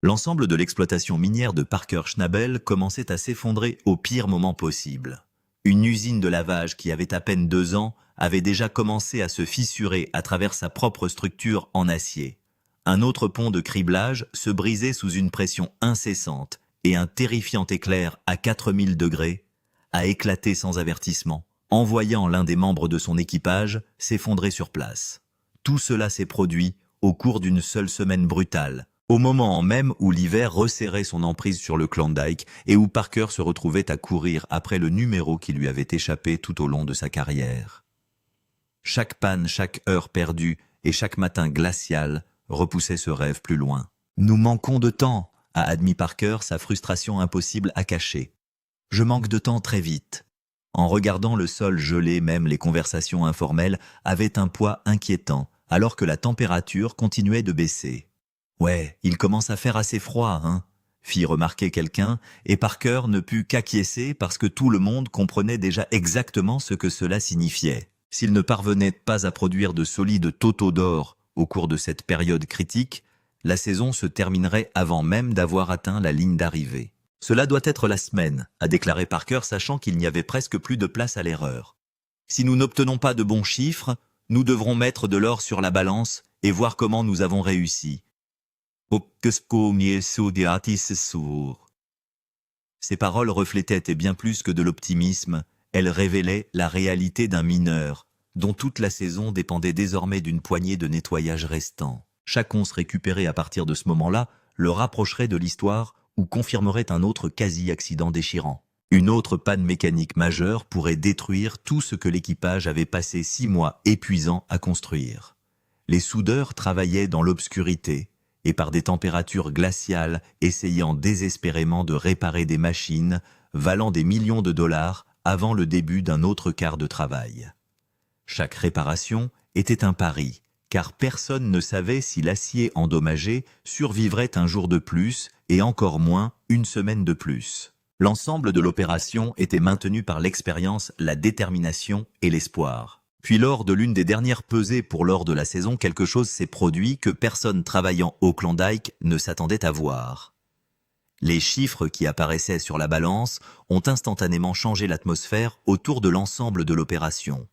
L'ensemble de l'exploitation minière de Parker Schnabel commençait à s'effondrer au pire moment possible. Une usine de lavage qui avait à peine 2 ans avait déjà commencé à se fissurer à travers sa propre structure en acier. Un autre pont de criblage se brisait sous une pression incessante et un terrifiant éclair à 4000 degrés a éclaté sans avertissement, envoyant l'un des membres de son équipage s'effondrer sur place. Tout cela s'est produit au cours d'une seule semaine brutale, au moment même où l'hiver resserrait son emprise sur le Klondike et où Parker se retrouvait à courir après le numéro qui lui avait échappé tout au long de sa carrière. Chaque panne, chaque heure perdue et chaque matin glacial repoussait ce rêve plus loin. « Nous manquons de temps », a admis Parker, sa frustration impossible à cacher. « Je manque de temps très vite. » En regardant le sol gelé, même les conversations informelles avaient un poids inquiétant, alors que la température continuait de baisser. « Ouais, il commence à faire assez froid, hein ?» fit remarquer quelqu'un, et Parker ne put qu'acquiescer parce que tout le monde comprenait déjà exactement ce que cela signifiait. S'il ne parvenait pas à produire de solides totaux d'or au cours de cette période critique, la saison se terminerait avant même d'avoir atteint la ligne d'arrivée. « Cela doit être la semaine », a déclaré Parker, sachant qu'il n'y avait presque plus de place à l'erreur. « Si nous n'obtenons pas de bons chiffres, nous devrons mettre de l'or sur la balance et voir comment nous avons réussi. » Ces paroles reflétaient, et bien plus que de l'optimisme, elles révélaient la réalité d'un mineur, dont toute la saison dépendait désormais d'une poignée de nettoyage restant. Chaque once récupérée à partir de ce moment-là le rapprocherait de l'histoire ou confirmerait un autre quasi-accident déchirant. Une autre panne mécanique majeure pourrait détruire tout ce que l'équipage avait passé 6 mois épuisants à construire. Les soudeurs travaillaient dans l'obscurité et par des températures glaciales, essayant désespérément de réparer des machines valant des millions de dollars avant le début d'un autre quart de travail. Chaque réparation était un pari, car personne ne savait si l'acier endommagé survivrait un jour de plus et encore moins une semaine de plus. L'ensemble de l'opération était maintenu par l'expérience, la détermination et l'espoir. Puis lors de l'une des dernières pesées pour l'or de la saison, quelque chose s'est produit que personne travaillant au Klondike ne s'attendait à voir. Les chiffres qui apparaissaient sur la balance ont instantanément changé l'atmosphère autour de l'ensemble de l'opération.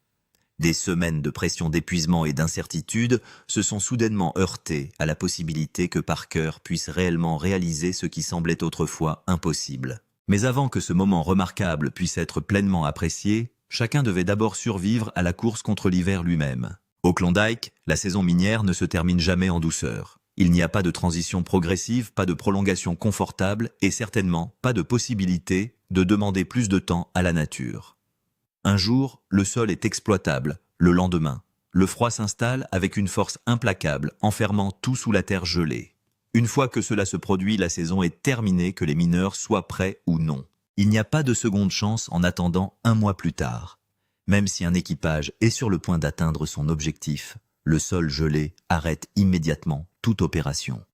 Des semaines de pression d'épuisement et d'incertitude se sont soudainement heurtées à la possibilité que Parker puisse réellement réaliser ce qui semblait autrefois impossible. Mais avant que ce moment remarquable puisse être pleinement apprécié, chacun devait d'abord survivre à la course contre l'hiver lui-même. Au Klondike, la saison minière ne se termine jamais en douceur. Il n'y a pas de transition progressive, pas de prolongation confortable et certainement pas de possibilité de demander plus de temps à la nature. Un jour, le sol est exploitable, le lendemain, le froid s'installe avec une force implacable, enfermant tout sous la terre gelée. Une fois que cela se produit, la saison est terminée, que les mineurs soient prêts ou non. Il n'y a pas de seconde chance en attendant 1 mois plus tard. Même si un équipage est sur le point d'atteindre son objectif, le sol gelé arrête immédiatement toute opération.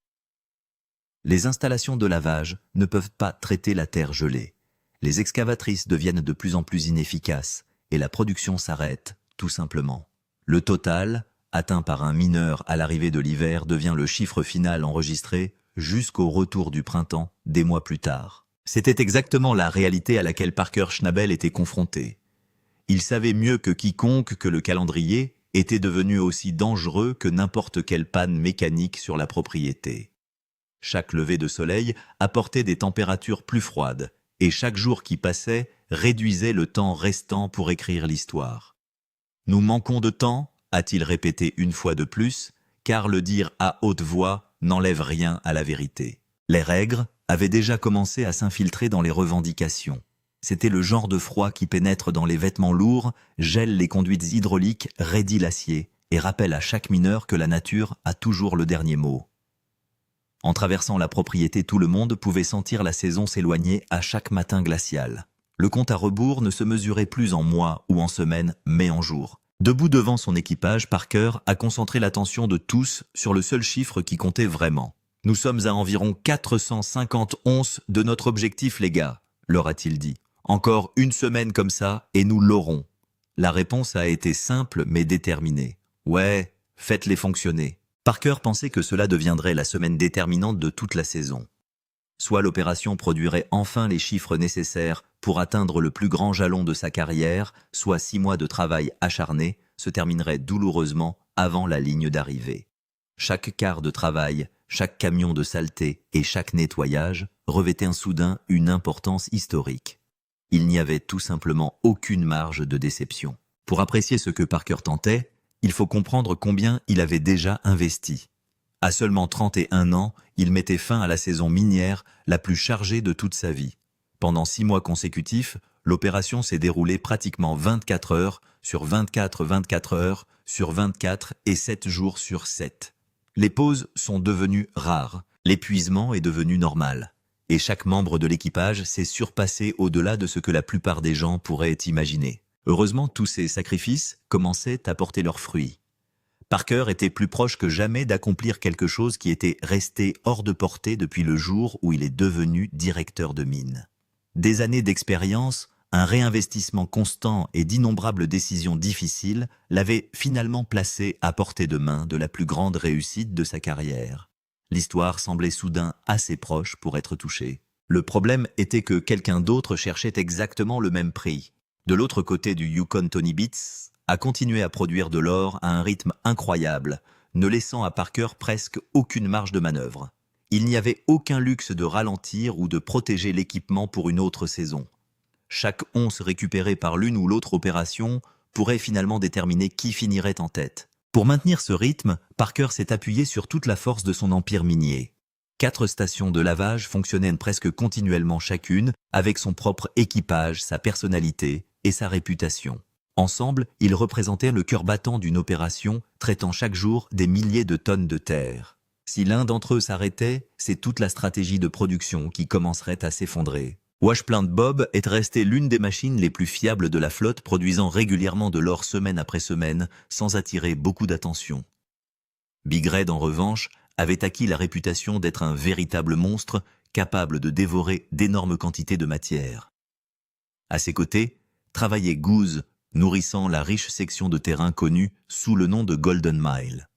Les installations de lavage ne peuvent pas traiter la terre gelée. Les excavatrices deviennent de plus en plus inefficaces et la production s'arrête, tout simplement. Le total, atteint par un mineur à l'arrivée de l'hiver, devient le chiffre final enregistré jusqu'au retour du printemps, des mois plus tard. C'était exactement la réalité à laquelle Parker Schnabel était confronté. Il savait mieux que quiconque que le calendrier était devenu aussi dangereux que n'importe quelle panne mécanique sur la propriété. Chaque lever de soleil apportait des températures plus froides, et chaque jour qui passait réduisait le temps restant pour écrire l'histoire. « Nous manquons de temps », a-t-il répété une fois de plus, car le dire à haute voix n'enlève rien à la vérité. Les règles avaient déjà commencé à s'infiltrer dans les revendications. C'était le genre de froid qui pénètre dans les vêtements lourds, gèle les conduites hydrauliques, raidit l'acier et rappelle à chaque mineur que la nature a toujours le dernier mot. En traversant la propriété, tout le monde pouvait sentir la saison s'éloigner à chaque matin glacial. Le compte à rebours ne se mesurait plus en mois ou en semaines, mais en jours. Debout devant son équipage, Parker a concentré l'attention de tous sur le seul chiffre qui comptait vraiment. « Nous sommes à environ 450 onces de notre objectif, les gars », leur a-t-il dit. « Encore une semaine comme ça et nous l'aurons. » La réponse a été simple mais déterminée. « Ouais, faites-les fonctionner. Parker pensait que cela deviendrait la semaine déterminante de toute la saison. Soit l'opération produirait enfin les chiffres nécessaires pour atteindre le plus grand jalon de sa carrière, soit 6 mois de travail acharné se termineraient douloureusement avant la ligne d'arrivée. Chaque quart de travail, chaque camion de saleté et chaque nettoyage revêtait soudain une importance historique. Il n'y avait tout simplement aucune marge de déception. Pour apprécier ce que Parker tentait, il faut comprendre combien il avait déjà investi. À seulement 31 ans, il mettait fin à la saison minière la plus chargée de toute sa vie. Pendant 6 mois consécutifs, l'opération s'est déroulée pratiquement 24 heures sur 24 heures sur 24 et 7 jours sur 7. Les pauses sont devenues rares, l'épuisement est devenu normal. Et chaque membre de l'équipage s'est surpassé au-delà de ce que la plupart des gens pourraient imaginer. Heureusement, tous ces sacrifices commençaient à porter leurs fruits. Parker était plus proche que jamais d'accomplir quelque chose qui était resté hors de portée depuis le jour où il est devenu directeur de mine. Des années d'expérience, un réinvestissement constant et d'innombrables décisions difficiles l'avaient finalement placé à portée de main de la plus grande réussite de sa carrière. L'histoire semblait soudain assez proche pour être touchée. Le problème était que quelqu'un d'autre cherchait exactement le même prix. De l'autre côté du Yukon, Tony Beats a continué à produire de l'or à un rythme incroyable, ne laissant à Parker presque aucune marge de manœuvre. Il n'y avait aucun luxe de ralentir ou de protéger l'équipement pour une autre saison. Chaque once récupérée par l'une ou l'autre opération pourrait finalement déterminer qui finirait en tête. Pour maintenir ce rythme, Parker s'est appuyé sur toute la force de son empire minier. 4 stations de lavage fonctionnaient presque continuellement chacune, avec son propre équipage, sa personnalité et sa réputation. Ensemble, ils représentaient le cœur battant d'une opération traitant chaque jour des milliers de tonnes de terre. Si l'un d'entre eux s'arrêtait, c'est toute la stratégie de production qui commencerait à s'effondrer. Washplant Bob est restée l'une des machines les plus fiables de la flotte, produisant régulièrement de l'or semaine après semaine, sans attirer beaucoup d'attention. Big Red, en revanche, avait acquis la réputation d'être un véritable monstre, capable de dévorer d'énormes quantités de matière. À ses côtés, travaillait Goose, nourrissant la riche section de terrain connue sous le nom de Golden Mile.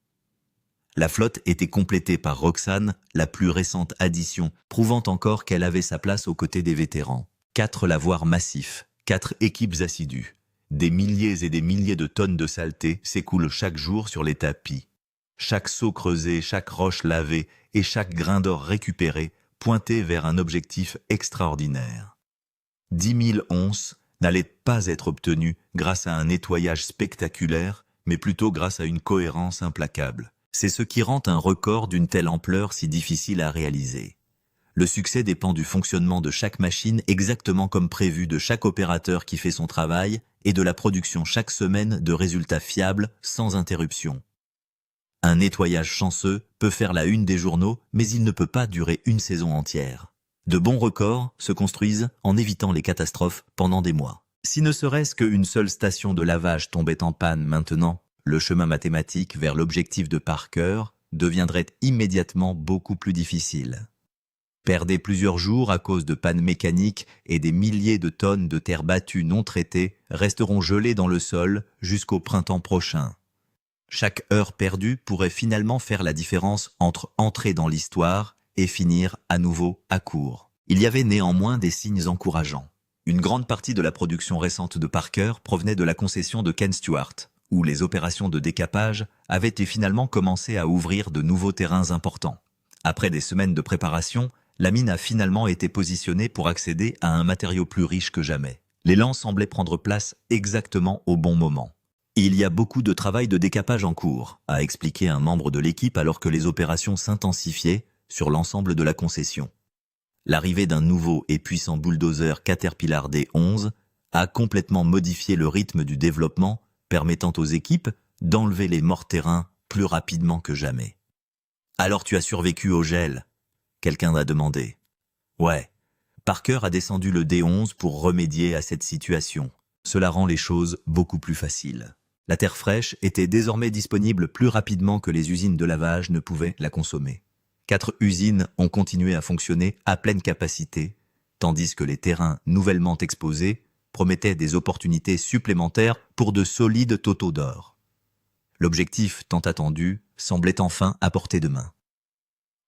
La flotte était complétée par Roxanne, la plus récente addition, prouvant encore qu'elle avait sa place aux côtés des vétérans. 4 lavoirs massifs, 4 équipes assidues. Des milliers et des milliers de tonnes de saleté s'écoulent chaque jour sur les tapis. Chaque seau creusé, chaque roche lavée et chaque grain d'or récupéré pointait vers un objectif extraordinaire. 10 000 onces n'allaient pas être obtenues grâce à un nettoyage spectaculaire, mais plutôt grâce à une cohérence implacable. C'est ce qui rend un record d'une telle ampleur si difficile à réaliser. Le succès dépend du fonctionnement de chaque machine exactement comme prévu, de chaque opérateur qui fait son travail et de la production chaque semaine de résultats fiables sans interruption. Un nettoyage chanceux peut faire la une des journaux, mais il ne peut pas durer une saison entière. De bons records se construisent en évitant les catastrophes pendant des mois. Si ne serait-ce qu'une seule station de lavage tombait en panne maintenant, le chemin mathématique vers l'objectif de Parker deviendrait immédiatement beaucoup plus difficile. Perdez plusieurs jours à cause de pannes mécaniques et des milliers de tonnes de terre battue non traitées resteront gelées dans le sol jusqu'au printemps prochain. Chaque heure perdue pourrait finalement faire la différence entre entrer dans l'histoire et finir à nouveau à court. Il y avait néanmoins des signes encourageants. Une grande partie de la production récente de Parker provenait de la concession de Ken Stewart, où les opérations de décapage avaient finalement commencé à ouvrir de nouveaux terrains importants. Après des semaines de préparation, la mine a finalement été positionnée pour accéder à un matériau plus riche que jamais. L'élan semblait prendre place exactement au bon moment. Il y a beaucoup de travail de décapage en cours, a expliqué un membre de l'équipe alors que les opérations s'intensifiaient sur l'ensemble de la concession. L'arrivée d'un nouveau et puissant bulldozer Caterpillar D11 a complètement modifié le rythme du développement, permettant aux équipes d'enlever les morts-terrains plus rapidement que jamais. « Alors tu as survécu au gel ?» quelqu'un a demandé. « Ouais. Parker a descendu le D11 pour remédier à cette situation. Cela rend les choses beaucoup plus faciles. » La terre fraîche était désormais disponible plus rapidement que les usines de lavage ne pouvaient la consommer. 4 usines ont continué à fonctionner à pleine capacité, tandis que les terrains nouvellement exposés promettaient des opportunités supplémentaires pour de solides totaux d'or. L'objectif tant attendu semblait enfin à portée de main.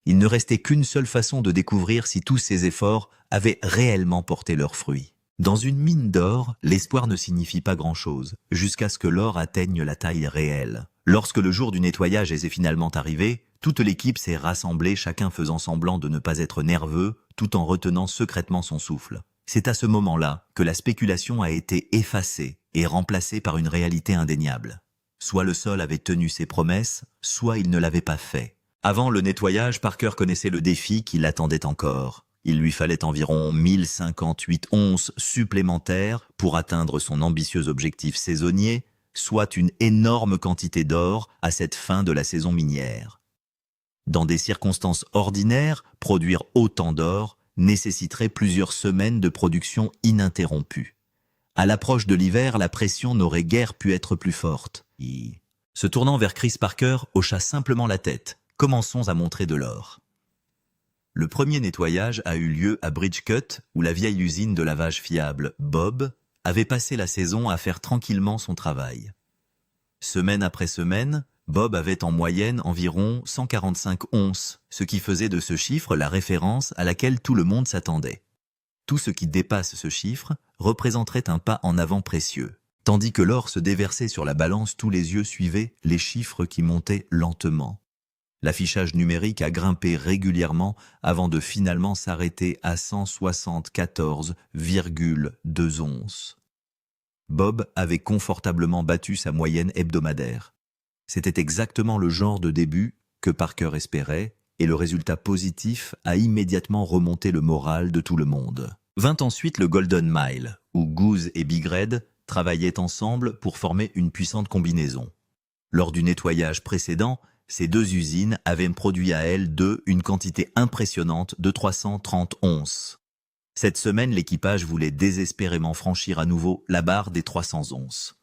Il ne restait qu'une seule façon de découvrir si tous ces efforts avaient réellement porté leurs fruits. Dans une mine d'or, l'espoir ne signifie pas grand-chose, jusqu'à ce que l'or atteigne la taille réelle. Lorsque le jour du nettoyage est finalement arrivé, toute l'équipe s'est rassemblée, chacun faisant semblant de ne pas être nerveux, tout en retenant secrètement son souffle. C'est à ce moment-là que la spéculation a été effacée et remplacée par une réalité indéniable. Soit le sol avait tenu ses promesses, soit il ne l'avait pas fait. Avant le nettoyage, Parker connaissait le défi qui l'attendait encore. Il lui fallait environ 1058 onces supplémentaires pour atteindre son ambitieux objectif saisonnier, soit une énorme quantité d'or à cette fin de la saison minière. Dans des circonstances ordinaires, produire autant d'or nécessiterait plusieurs semaines de production ininterrompue. À l'approche de l'hiver, la pression n'aurait guère pu être plus forte. Se tournant vers Chris Parker, hocha simplement la tête. Commençons à montrer de l'or. Le premier nettoyage a eu lieu à Bridgecut, où la vieille usine de lavage fiable, Bob, avait passé la saison à faire tranquillement son travail. Semaine après semaine, Bob avait en moyenne environ 145 onces, ce qui faisait de ce chiffre la référence à laquelle tout le monde s'attendait. Tout ce qui dépasse ce chiffre représenterait un pas en avant précieux. Tandis que l'or se déversait sur la balance, tous les yeux suivaient les chiffres qui montaient lentement. L'affichage numérique a grimpé régulièrement avant de finalement s'arrêter à 174,2 onces. Bob avait confortablement battu sa moyenne hebdomadaire. C'était exactement le genre de début que Parker espérait, et le résultat positif a immédiatement remonté le moral de tout le monde. Vint ensuite le Golden Mile, où Goose et Big Red travaillaient ensemble pour former une puissante combinaison. Lors du nettoyage précédent, ces deux usines avaient produit à elles deux une quantité impressionnante de 330 onces. Cette semaine, l'équipage voulait désespérément franchir à nouveau la barre des 300 onces.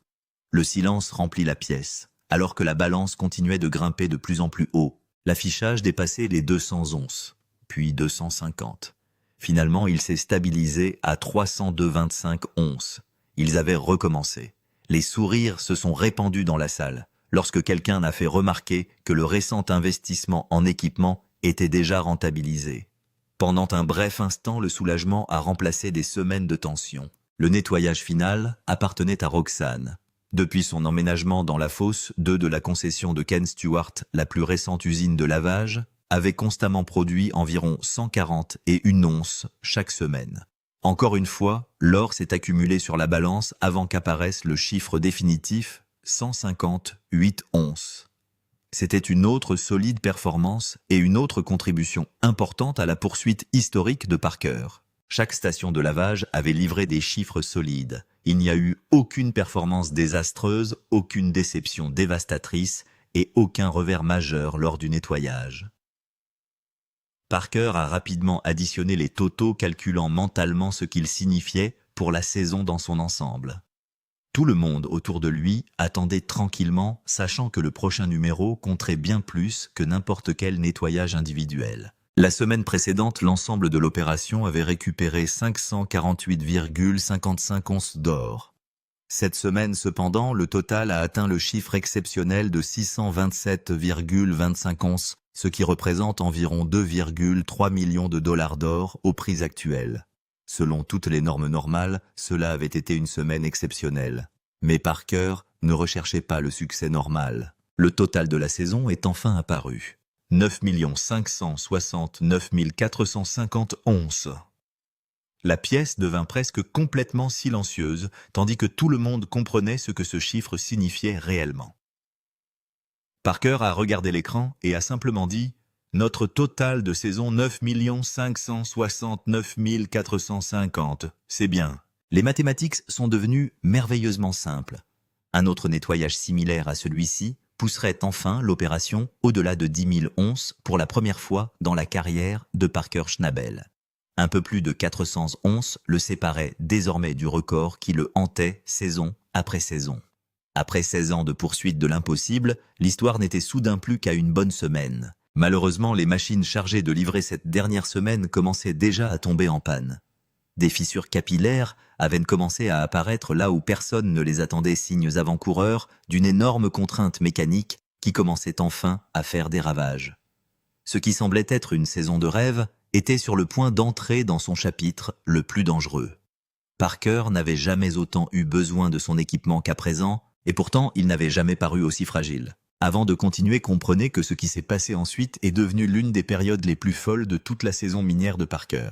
Le silence remplit la pièce, alors que la balance continuait de grimper de plus en plus haut. L'affichage dépassait les 200 onces, puis 250. Finalement, il s'est stabilisé à 302,25 onces. Ils avaient recommencé. Les sourires se sont répandus dans la salle, lorsque quelqu'un a fait remarquer que le récent investissement en équipement était déjà rentabilisé. Pendant un bref instant, le soulagement a remplacé des semaines de tension. Le nettoyage final appartenait à Roxanne. Depuis son emménagement dans la fosse 2 de la concession de Ken Stewart, la plus récente usine de lavage, avait constamment produit environ 141 onces chaque semaine. Encore une fois, l'or s'est accumulé sur la balance avant qu'apparaisse le chiffre définitif, 158 onces. C'était une autre solide performance et une autre contribution importante à la poursuite historique de Parker. Chaque station de lavage avait livré des chiffres solides. Il n'y a eu aucune performance désastreuse, aucune déception dévastatrice et aucun revers majeur lors du nettoyage. Parker a rapidement additionné les totaux, calculant mentalement ce qu'ils signifiaient pour la saison dans son ensemble. Tout le monde autour de lui attendait tranquillement, sachant que le prochain numéro compterait bien plus que n'importe quel nettoyage individuel. La semaine précédente, l'ensemble de l'opération avait récupéré 548,55 onces d'or. Cette semaine, cependant, le total a atteint le chiffre exceptionnel de 627,25 onces, ce qui représente environ 2,3 millions de dollars d'or au prix actuel. Selon toutes les normes normales, cela avait été une semaine exceptionnelle. Mais Parker ne recherchait pas le succès normal. Le total de la saison est enfin apparu. 9 569 450 onces. La pièce devint presque complètement silencieuse, tandis que tout le monde comprenait ce que ce chiffre signifiait réellement. Parker a regardé l'écran et a simplement dit « Notre total de saison 9 569 450. C'est bien. » Les mathématiques sont devenues merveilleusement simples. Un autre nettoyage similaire à celui-ci pousserait enfin l'opération au-delà de 10 000 onces pour la première fois dans la carrière de Parker Schnabel. Un peu plus de 400 onces le séparaient désormais du record qui le hantait saison après saison. Après 16 ans de poursuite de l'impossible, l'histoire n'était soudain plus qu'à une bonne semaine. Malheureusement, les machines chargées de livrer cette dernière semaine commençaient déjà à tomber en panne. Des fissures capillaires avaient commencé à apparaître là où personne ne les attendait, signes avant-coureurs d'une énorme contrainte mécanique qui commençait enfin à faire des ravages. Ce qui semblait être une saison de rêve était sur le point d'entrer dans son chapitre le plus dangereux. Parker n'avait jamais autant eu besoin de son équipement qu'à présent, et pourtant il n'avait jamais paru aussi fragile. Avant de continuer, comprenez que ce qui s'est passé ensuite est devenu l'une des périodes les plus folles de toute la saison minière de Parker.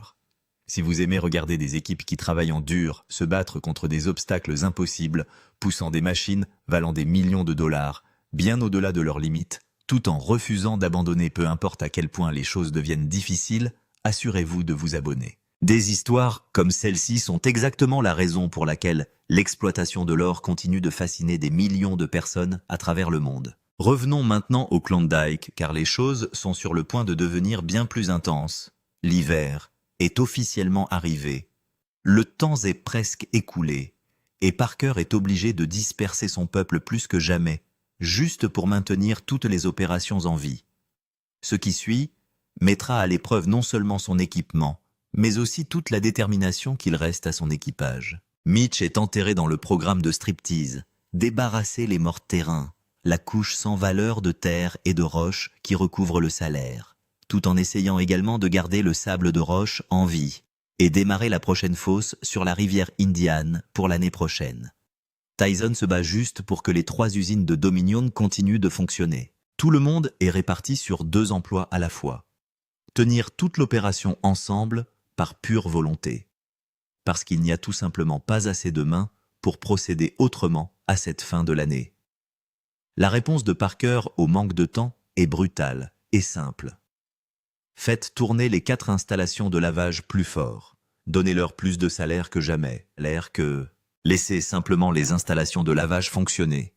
Si vous aimez regarder des équipes qui travaillent en dur, se battre contre des obstacles impossibles, poussant des machines valant des millions de dollars, bien au-delà de leurs limites, tout en refusant d'abandonner peu importe à quel point les choses deviennent difficiles, assurez-vous de vous abonner. Des histoires comme celle-ci sont exactement la raison pour laquelle l'exploitation de l'or continue de fasciner des millions de personnes à travers le monde. Revenons maintenant au Klondike, car les choses sont sur le point de devenir bien plus intenses. L'hiver est officiellement arrivé. Le temps est presque écoulé, et Parker est obligé de disperser son peuple plus que jamais, juste pour maintenir toutes les opérations en vie. Ce qui suit mettra à l'épreuve non seulement son équipement, mais aussi toute la détermination qu'il reste à son équipage. Mitch est enterré dans le programme de striptease, débarrasser les morts de terrain, la couche sans valeur de terre et de roche qui recouvre le salaire, tout en essayant également de garder le sable de roche en vie et démarrer la prochaine fosse sur la rivière Indian pour l'année prochaine. Tyson se bat juste pour que les 3 usines de Dominion continuent de fonctionner. Tout le monde est réparti sur 2 emplois à la fois. Tenir toute l'opération ensemble par pure volonté. Parce qu'il n'y a tout simplement pas assez de mains pour procéder autrement à cette fin de l'année. La réponse de Parker au manque de temps est brutale et simple. Faites tourner les 4 installations de lavage plus fort. Donnez-leur plus de salaire que jamais. Laissez simplement les installations de lavage fonctionner.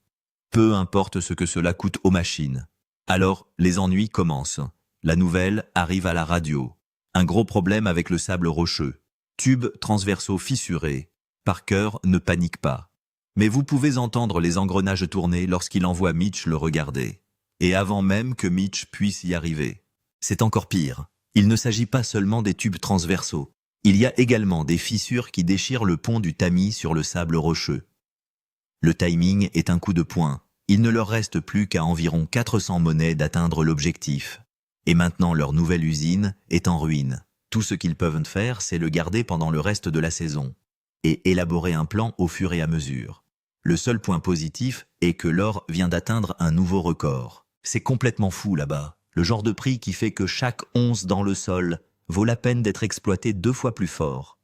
Peu importe ce que cela coûte aux machines. Alors, les ennuis commencent. La nouvelle arrive à la radio. Un gros problème avec le sable rocheux. Tubes transversaux fissurés. Parker ne panique pas. Mais vous pouvez entendre les engrenages tourner lorsqu'il envoie Mitch le regarder. Et avant même que Mitch puisse y arriver. C'est encore pire. Il ne s'agit pas seulement des tubes transversaux. Il y a également des fissures qui déchirent le pont du tamis sur le sable rocheux. Le timing est un coup de poing. Il ne leur reste plus qu'à environ 400 monnaies d'atteindre l'objectif. Et maintenant leur nouvelle usine est en ruine. Tout ce qu'ils peuvent faire, c'est le garder pendant le reste de la saison. Et élaborer un plan au fur et à mesure. Le seul point positif est que l'or vient d'atteindre un nouveau record. C'est complètement fou là-bas. Le genre de prix qui fait que chaque once dans le sol vaut la peine d'être exploité 2 fois plus fort.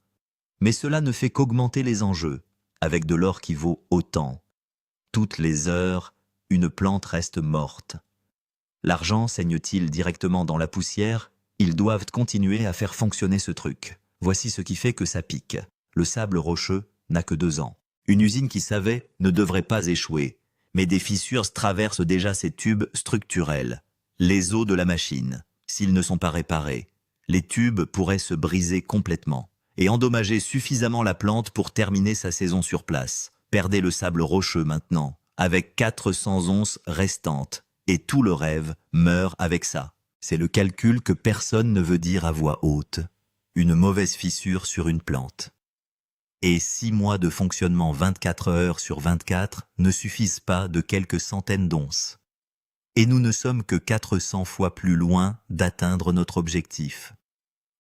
Mais cela ne fait qu'augmenter les enjeux, avec de l'or qui vaut autant. Toutes les heures, une plante reste morte. L'argent saigne-t-il directement dans la poussière? Ils doivent continuer à faire fonctionner ce truc. Voici ce qui fait que ça pique. Le sable rocheux n'a que 2 ans. Une usine qui savait ne devrait pas échouer, mais des fissures traversent déjà ces tubes structurels. Les os de la machine, s'ils ne sont pas réparés, les tubes pourraient se briser complètement et endommager suffisamment la plante pour terminer sa saison sur place. Perdez le sable rocheux maintenant, avec 400 onces restantes, et tout le rêve meurt avec ça. C'est le calcul que personne ne veut dire à voix haute. Une mauvaise fissure sur une plante. Et 6 mois de fonctionnement 24 heures sur 24 ne suffisent pas de quelques centaines d'onces. Et nous ne sommes que 400 fois plus loin d'atteindre notre objectif.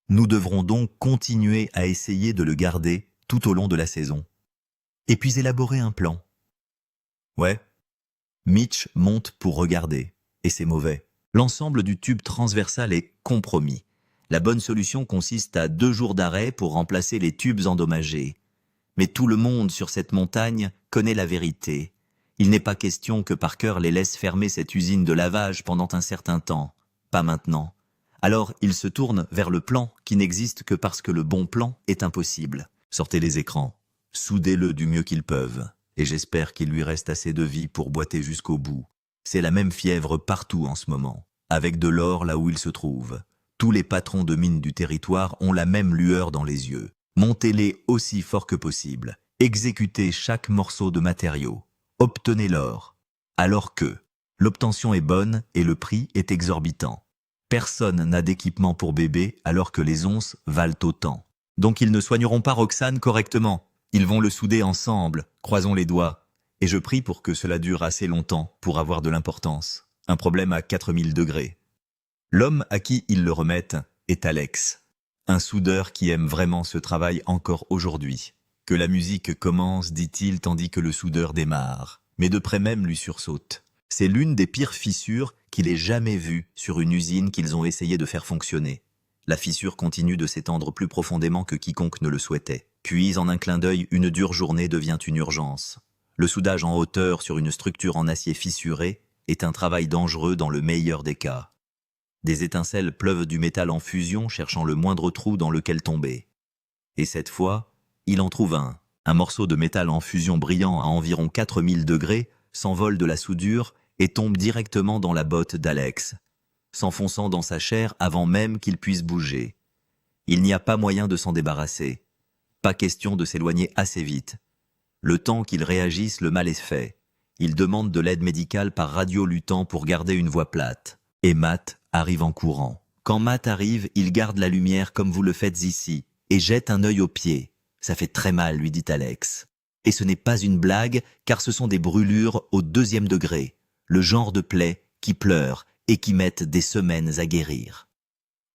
Nous devrons donc continuer à essayer de le garder tout au long de la saison. Et puis élaborer un plan. Ouais. Mitch monte pour regarder, et c'est mauvais. L'ensemble du tube transversal est compromis. La bonne solution consiste à 2 jours d'arrêt pour remplacer les tubes endommagés. Mais tout le monde sur cette montagne connaît la vérité. Il n'est pas question que Parker les laisse fermer cette usine de lavage pendant un certain temps. Pas maintenant. Alors il se tourne vers le plan qui n'existe que parce que le bon plan est impossible. Sortez les écrans. Soudez-le du mieux qu'ils peuvent. Et j'espère qu'il lui reste assez de vie pour boiter jusqu'au bout. C'est la même fièvre partout en ce moment. Avec de l'or là où il se trouve. Tous les patrons de mines du territoire ont la même lueur dans les yeux. Montez-les aussi fort que possible. Exécutez chaque morceau de matériau. Obtenez l'or. Alors que l'obtention est bonne et le prix est exorbitant. Personne n'a d'équipement pour bébé alors que les onces valent autant. Donc ils ne soigneront pas Roxane correctement. Ils vont le souder ensemble, croisons les doigts. Et je prie pour que cela dure assez longtemps pour avoir de l'importance. Un problème à 4000 degrés. L'homme à qui ils le remettent est Alex. Un soudeur qui aime vraiment ce travail encore aujourd'hui. Que la musique commence, dit-il, tandis que le soudeur démarre. Mais de près même lui sursaute. C'est l'une des pires fissures qu'il ait jamais vues sur une usine qu'ils ont essayé de faire fonctionner. La fissure continue de s'étendre plus profondément que quiconque ne le souhaitait. Puis, en un clin d'œil, une dure journée devient une urgence. Le soudage en hauteur sur une structure en acier fissuré est un travail dangereux dans le meilleur des cas. Des étincelles pleuvent du métal en fusion, cherchant le moindre trou dans lequel tomber. Et cette fois, il en trouve un. Un morceau de métal en fusion brillant à environ 4000 degrés s'envole de la soudure et tombe directement dans la botte d'Alex, s'enfonçant dans sa chair avant même qu'il puisse bouger. Il n'y a pas moyen de s'en débarrasser. Pas question de s'éloigner assez vite. Le temps qu'il réagisse, le mal est fait. Il demande de l'aide médicale par radio-lutant pour garder une voix plate. Et Matt arrive en courant. Quand Matt arrive, il garde la lumière comme vous le faites ici, et jette un œil aux pieds. Ça fait très mal, lui dit Alex. Et ce n'est pas une blague, car ce sont des brûlures au 2e degré, le genre de plaies qui pleurent et qui mettent des semaines à guérir.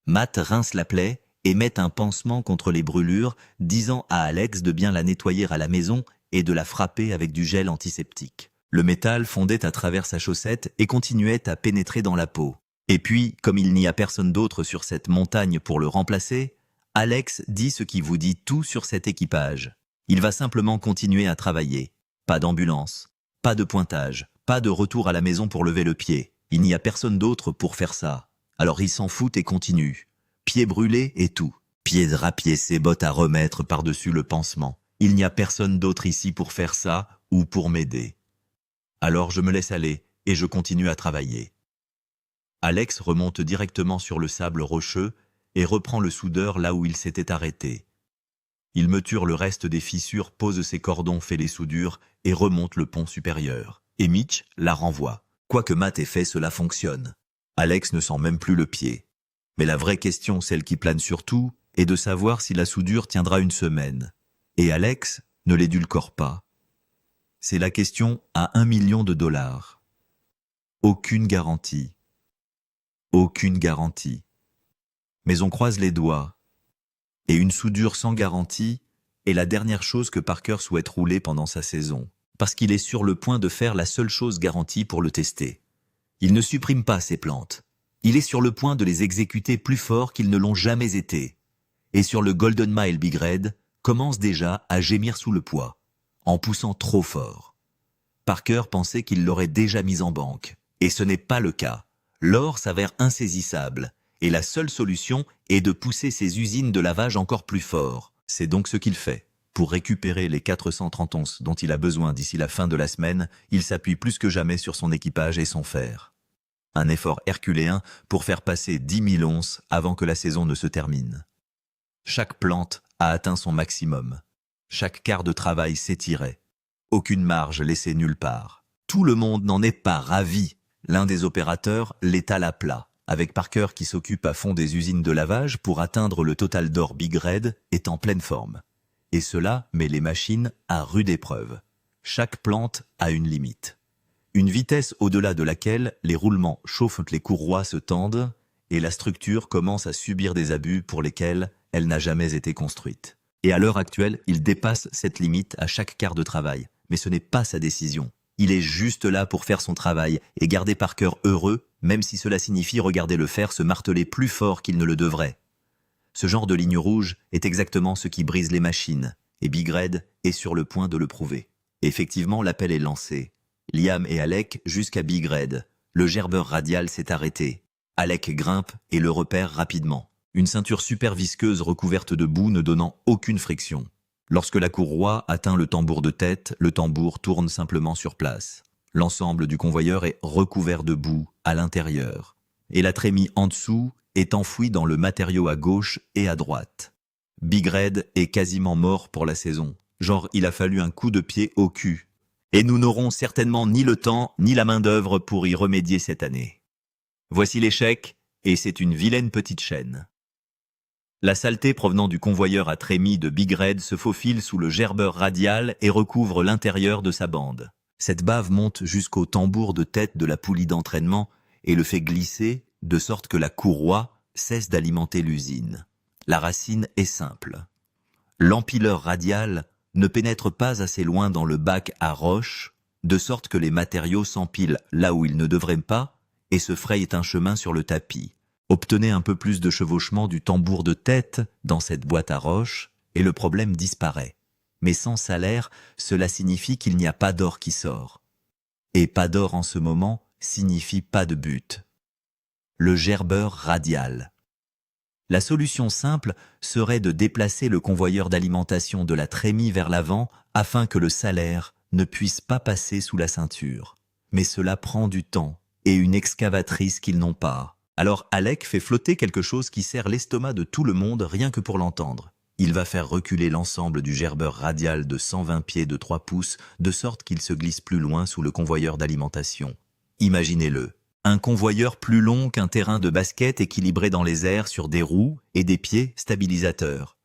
Matt rince la plaie et met un pansement contre les brûlures, disant à Alex de bien la nettoyer à la maison et de la frapper avec du gel antiseptique. Le métal fondait à travers sa chaussette et continuait à pénétrer dans la peau. Et puis, comme il n'y a personne d'autre sur cette montagne pour le remplacer, Alex dit ce qui vous dit tout sur cet équipage. Il va simplement continuer à travailler. Pas d'ambulance, pas de pointage, pas de retour à la maison pour lever le pied. Il n'y a personne d'autre pour faire ça. Alors il s'en fout et continue. Pieds brûlés et tout. Pieds drapiés, ses bottes à remettre par-dessus le pansement. Il n'y a personne d'autre ici pour faire ça ou pour m'aider. Alors je me laisse aller et je continue à travailler. Alex remonte directement sur le sable rocheux et reprend le soudeur là où il s'était arrêté. Il meture le reste des fissures, pose ses cordons, fait les soudures et remonte le pont supérieur. Et Mitch la renvoie. Quoi que Matt ait fait, cela fonctionne. Alex ne sent même plus le pied. Mais la vraie question, celle qui plane surtout, est de savoir si la soudure tiendra une semaine. Et Alex ne l'édulcore pas. C'est la question à 1 million de dollars. Aucune garantie. Aucune garantie. Mais on croise les doigts. Et une soudure sans garantie est la dernière chose que Parker souhaite rouler pendant sa saison, parce qu'il est sur le point de faire la seule chose garantie pour le tester. Il ne supprime pas ses plantes. Il est sur le point de les exécuter plus fort qu'ils ne l'ont jamais été. Et sur le Golden Mile, Big Red commence déjà à gémir sous le poids, en poussant trop fort. Parker pensait qu'il l'aurait déjà mis en banque, et ce n'est pas le cas. L'or s'avère insaisissable, et la seule solution est de pousser ses usines de lavage encore plus fort. C'est donc ce qu'il fait. Pour récupérer les 430 onces dont il a besoin d'ici la fin de la semaine, il s'appuie plus que jamais sur son équipage et son fer. Un effort herculéen pour faire passer 10 000 onces avant que la saison ne se termine. Chaque plante a atteint son maximum. Chaque quart de travail s'étirait. Aucune marge laissée nulle part. Tout le monde n'en est pas ravi. L'un des opérateurs l'étale à plat, avec Parker qui s'occupe à fond des usines de lavage pour atteindre le total d'or. Big Red est en pleine forme. Et cela met les machines à rude épreuve. Chaque plante a une limite. Une vitesse au-delà de laquelle les roulements chauffent, les courroies se tendent et la structure commence à subir des abus pour lesquels elle n'a jamais été construite. Et à l'heure actuelle, il dépasse cette limite à chaque quart de travail. Mais ce n'est pas sa décision. Il est juste là pour faire son travail et garder Parker heureux, même si cela signifie regarder le fer se marteler plus fort qu'il ne le devrait. Ce genre de ligne rouge est exactement ce qui brise les machines, et Big Red est sur le point de le prouver. Effectivement, l'appel est lancé. Liam et Alec jusqu'à Big Red. Le gerbeur radial s'est arrêté. Alec grimpe et le repère rapidement. Une ceinture super visqueuse recouverte de boue ne donnant aucune friction. Lorsque la courroie atteint le tambour de tête, le tambour tourne simplement sur place. L'ensemble du convoyeur est recouvert de boue à l'intérieur. Et la trémie en dessous est enfouie dans le matériau à gauche et à droite. Big Red est quasiment mort pour la saison. Genre, il a fallu un coup de pied au cul. Et nous n'aurons certainement ni le temps ni la main-d'œuvre pour y remédier cette année. Voici l'échec, et c'est une vilaine petite chaîne. La saleté provenant du convoyeur à trémie de Big Red se faufile sous le gerbeur radial et recouvre l'intérieur de sa bande. Cette bave monte jusqu'au tambour de tête de la poulie d'entraînement et le fait glisser de sorte que la courroie cesse d'alimenter l'usine. La racine est simple. L'empileur radial ne pénètre pas assez loin dans le bac à roche, de sorte que les matériaux s'empilent là où ils ne devraient pas et se frayent un chemin sur le tapis. Obtenez un peu plus de chevauchement du tambour de tête dans cette boîte à roche et le problème disparaît. Mais sans salaire, cela signifie qu'il n'y a pas d'or qui sort. Et pas d'or en ce moment signifie pas de but. Le gerbeur radial. La solution simple serait de déplacer le convoyeur d'alimentation de la trémie vers l'avant afin que le salaire ne puisse pas passer sous la ceinture. Mais cela prend du temps et une excavatrice qu'ils n'ont pas. Alors Alec fait flotter quelque chose qui serre l'estomac de tout le monde rien que pour l'entendre. Il va faire reculer l'ensemble du gerbeur radial de 120 pieds de 3 pouces de sorte qu'il se glisse plus loin sous le convoyeur d'alimentation. Imaginez-le. Un convoyeur plus long qu'un terrain de basket équilibré dans les airs sur des roues et des pieds stabilisateurs.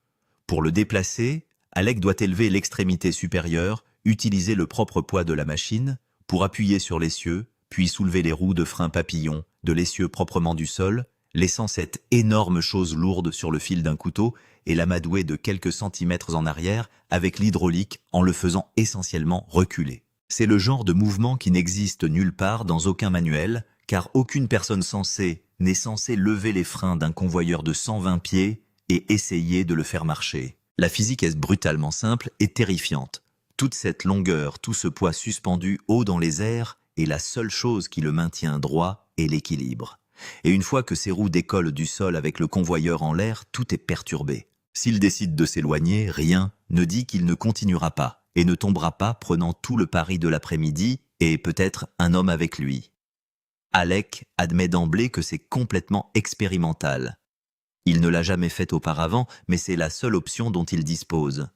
Pour le déplacer, Alec doit élever l'extrémité supérieure, utiliser le propre poids de la machine pour appuyer sur l'essieu, puis soulever les roues de frein papillon de l'essieu proprement du sol, laissant cette énorme chose lourde sur le fil d'un couteau et l'amadouer de quelques centimètres en arrière avec l'hydraulique en le faisant essentiellement reculer. C'est le genre de mouvement qui n'existe nulle part dans aucun manuel, car aucune personne sensée n'est censée lever les freins d'un convoyeur de 120 pieds et essayer de le faire marcher. La physique est brutalement simple et terrifiante. Toute cette longueur, tout ce poids suspendu haut dans les airs est la seule chose qui le maintient droit et l'équilibre. Et une fois que ces roues décollent du sol avec le convoyeur en l'air, tout est perturbé. S'il décide de s'éloigner, rien ne dit qu'il ne continuera pas et ne tombera pas prenant tout le pari de l'après-midi et peut-être un homme avec lui. Alec admet d'emblée que c'est complètement expérimental. Il ne l'a jamais fait auparavant, mais c'est la seule option dont il dispose.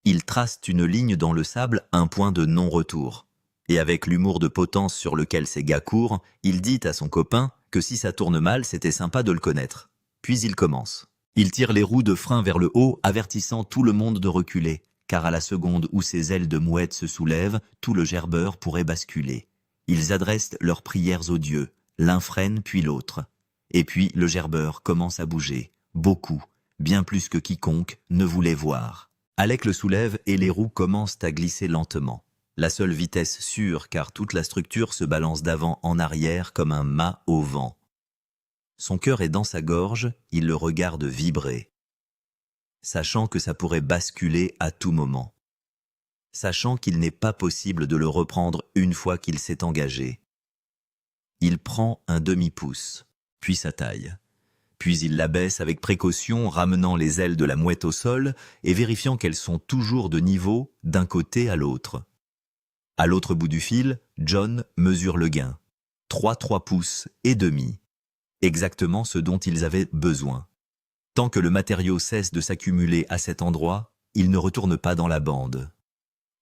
Il trace une ligne dans le sable, un point de non-retour. Et avec l'humour de potence sur lequel ces gars courent, il dit à son copain que si ça tourne mal, c'était sympa de le connaître. Puis il commence. Il tire les roues de frein vers le haut, avertissant tout le monde de reculer, car à la seconde où ses ailes de mouette se soulèvent, tout le gerbeur pourrait basculer. Ils adressent leurs prières aux dieux, l'un freine puis l'autre. Et puis le gerbeur commence à bouger, beaucoup, bien plus que quiconque ne voulait voir. Alec le soulève et les roues commencent à glisser lentement. La seule vitesse sûre car toute la structure se balance d'avant en arrière comme un mât au vent. Son cœur est dans sa gorge, il le regarde vibrer. Sachant que ça pourrait basculer à tout moment. Sachant qu'il n'est pas possible de le reprendre une fois qu'il s'est engagé. Il prend un demi-pouce, puis sa taille. Puis il l'abaisse avec précaution, ramenant les ailes de la mouette au sol et vérifiant qu'elles sont toujours de niveau d'un côté à l'autre. À l'autre bout du fil, John mesure le gain. 3 pouces et demi. Exactement ce dont ils avaient besoin. Tant que le matériau cesse de s'accumuler à cet endroit, il ne retourne pas dans la bande.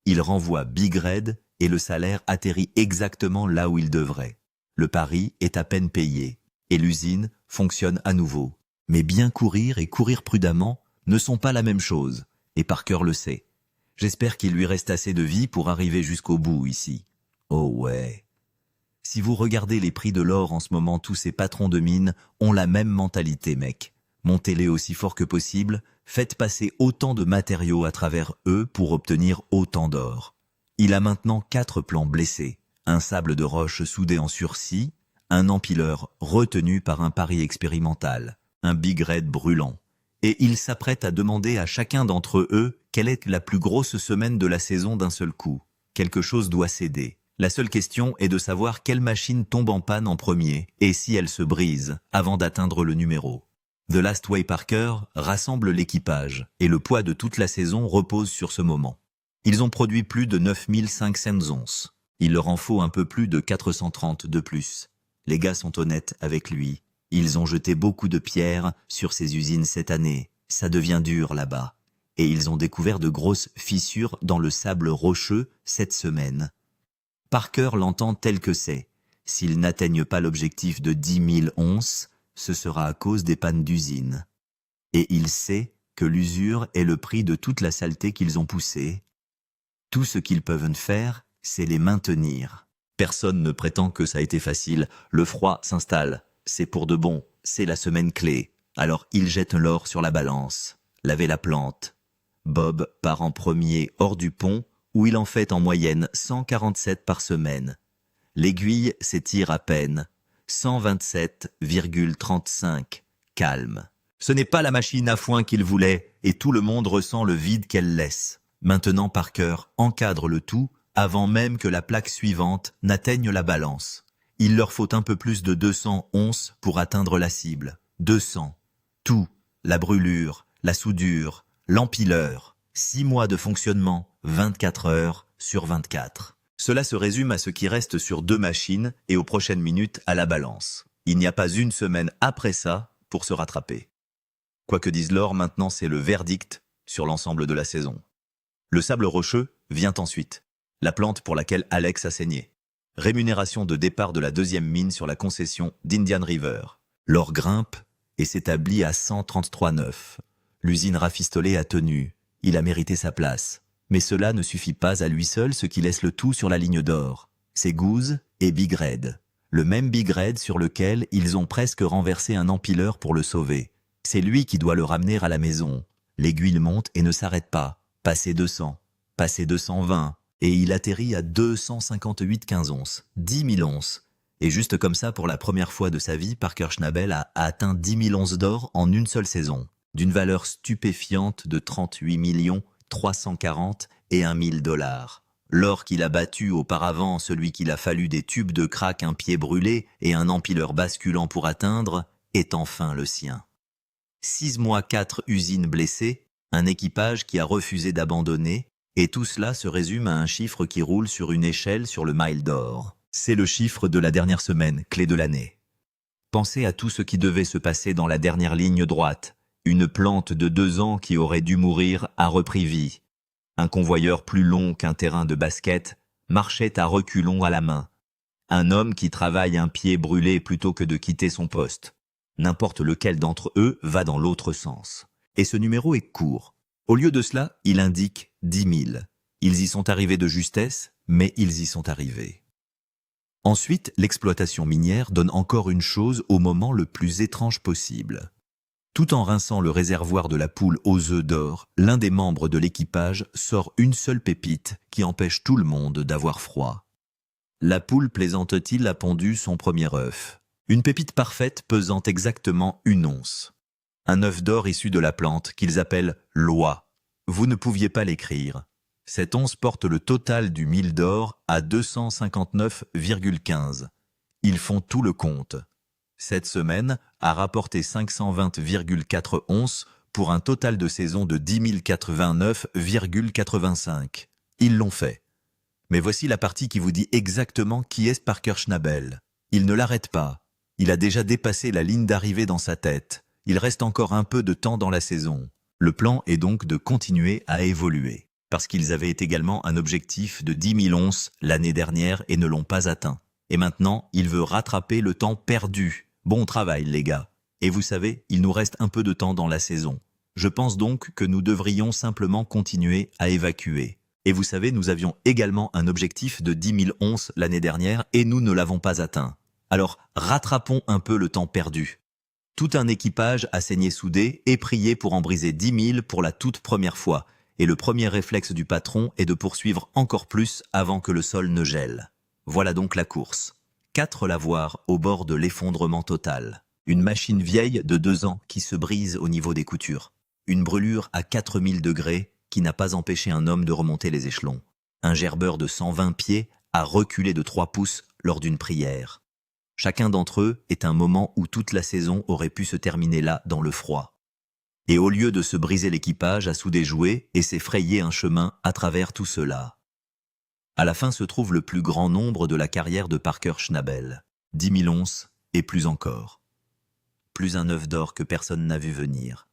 Il renvoie Big Red et le salaire atterrit exactement là où il devrait. Le pari est à peine payé et l'usine fonctionne à nouveau. Mais bien courir et courir prudemment ne sont pas la même chose, et Parker le sait. J'espère qu'il lui reste assez de vie pour arriver jusqu'au bout ici. Oh ouais. Si vous regardez les prix de l'or en ce moment, tous ces patrons de mines ont la même mentalité, mec. Montez-les aussi fort que possible, faites passer autant de matériaux à travers eux pour obtenir autant d'or. Il a maintenant 4 plans blessés, un sable de roche soudé en sursis, un empileur retenu par un pari expérimental, un Big Red brûlant. Et il s'apprête à demander à chacun d'entre eux quelle est la plus grosse semaine de la saison d'un seul coup. Quelque chose doit céder. La seule question est de savoir quelle machine tombe en panne en premier et si elle se brise avant d'atteindre le numéro. The Last Way Parker rassemble l'équipage et le poids de toute la saison repose sur ce moment. Ils ont produit plus de 9500 onces. Il leur en faut un peu plus de 430 de plus. Les gars sont honnêtes avec lui. Ils ont jeté beaucoup de pierres sur ces usines cette année. Ça devient dur là-bas. Et ils ont découvert de grosses fissures dans le sable rocheux cette semaine. Parker l'entend tel que c'est. S'ils n'atteignent pas l'objectif de 10 000 onces, ce sera à cause des pannes d'usine. Et il sait que l'usure est le prix de toute la saleté qu'ils ont poussée. Tout ce qu'ils peuvent faire, c'est les maintenir. Personne ne prétend que ça a été facile. Le froid s'installe. C'est pour de bon. C'est la semaine clé. Alors il jette l'or sur la balance. Laver la plante. Bob part en premier hors du pont, où il en fait en moyenne 147 par semaine. L'aiguille s'étire à peine. 127,35. Calme. Ce n'est pas la machine à foin qu'il voulait, et tout le monde ressent le vide qu'elle laisse. Maintenant Parker encadre le tout, avant même que la plaque suivante n'atteigne la balance. Il leur faut un peu plus de 200 onces pour atteindre la cible. 200. Tout. La brûlure, la soudure, l'empileur. 6 mois de fonctionnement, 24 heures sur 24. Cela se résume à ce qui reste sur 2 machines et aux prochaines minutes à la balance. Il n'y a pas une semaine après ça pour se rattraper. Quoi que dise Laure, maintenant c'est le verdict sur l'ensemble de la saison. Le sable rocheux vient ensuite. La plante pour laquelle Alex a saigné. Rémunération de départ de la 2e mine sur la concession d'Indian River. Laure grimpe et s'établit à 133,9. L'usine rafistolée a tenu. Il a mérité sa place. Mais cela ne suffit pas à lui seul, ce qui laisse le tout sur la ligne d'or. C'est Goose et Big Red. Le même Big Red sur lequel ils ont presque renversé un empileur pour le sauver. C'est lui qui doit le ramener à la maison. L'aiguille monte et ne s'arrête pas. Passer 200, passer 220, et il atterrit à 258,15 onces. 10 000 onces. Et juste comme ça, pour la première fois de sa vie, Parker Schnabel a atteint 10 000 onces d'or en une seule saison, d'une valeur stupéfiante de 38 341 000 $. L'or qu'il a battu auparavant, celui qu'il a fallu des tubes de crack, un pied brûlé et un empileur basculant pour atteindre, est enfin le sien. 6 mois, 4 usines blessées, un équipage qui a refusé d'abandonner, et tout cela se résume à un chiffre qui roule sur une échelle sur le mile d'or. C'est le chiffre de la dernière semaine, clé de l'année. Pensez à tout ce qui devait se passer dans la dernière ligne droite. Une plante de 2 ans qui aurait dû mourir a repris vie. Un convoyeur plus long qu'un terrain de basket marchait à reculons à la main. Un homme qui travaille un pied brûlé plutôt que de quitter son poste. N'importe lequel d'entre eux va dans l'autre sens. Et ce numéro est court. Au lieu de cela, il indique 10 000. Ils y sont arrivés de justesse, mais ils y sont arrivés. Ensuite, l'exploitation minière donne encore une chose au moment le plus étrange possible. Tout en rinçant le réservoir de la poule aux œufs d'or, l'un des membres de l'équipage sort une seule pépite qui empêche tout le monde d'avoir froid. La poule, plaisante-t-il, a pondu son premier œuf. Une pépite parfaite pesant exactement 1 once. Un œuf d'or issu de la plante qu'ils appellent l'oie. Vous ne pouviez pas l'écrire. Cette once porte le total du mille d'or à 259,15. Ils font tout le compte. Cette semaine a rapporté 520,4 onces pour un total de saison de 10 089,85. Ils l'ont fait. Mais voici la partie qui vous dit exactement qui est Parker Schnabel. Il ne l'arrête pas. Il a déjà dépassé la ligne d'arrivée dans sa tête. Il reste encore un peu de temps dans la saison. Le plan est donc de continuer à évoluer. Parce qu'ils avaient également un objectif de 10 000 onces l'année dernière et ne l'ont pas atteint. Et maintenant, il veut rattraper le temps perdu. Bon travail, les gars. Et vous savez, il nous reste un peu de temps dans la saison. Je pense donc que nous devrions simplement continuer à évacuer. Et vous savez, nous avions également un objectif de 10 000 onces l'année dernière et nous ne l'avons pas atteint. Alors, rattrapons un peu le temps perdu. Tout un équipage a saigné soudé et prié pour en briser 10 000 pour la toute première fois. Et le premier réflexe du patron est de poursuivre encore plus avant que le sol ne gèle. Voilà donc la course. 4 lavoirs au bord de l'effondrement total. Une machine vieille de 2 ans qui se brise au niveau des coutures. Une brûlure à 4000 degrés qui n'a pas empêché un homme de remonter les échelons. Un gerbeur de 120 pieds a reculé de 3 pouces lors d'une prière. Chacun d'entre eux est un moment où toute la saison aurait pu se terminer là, dans le froid. Et au lieu de se briser l'équipage, a soudé joué et s'est frayé un chemin à travers tout cela. À la fin se trouve le plus grand nombre de la carrière de Parker Schnabel. 10 000 onces et plus encore. Plus un œuf d'or que personne n'a vu venir.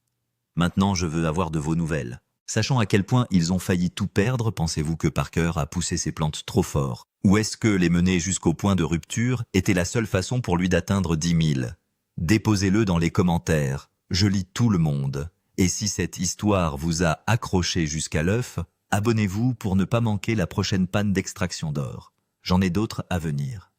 Maintenant, je veux avoir de vos nouvelles. Sachant à quel point ils ont failli tout perdre, pensez-vous que Parker a poussé ses plantes trop fort? Ou est-ce que les mener jusqu'au point de rupture était la seule façon pour lui d'atteindre 10 000? Déposez-le dans les commentaires. Je lis tout le monde. Et si cette histoire vous a accroché jusqu'à l'œuf, abonnez-vous pour ne pas manquer la prochaine panne d'extraction d'or. J'en ai d'autres à venir.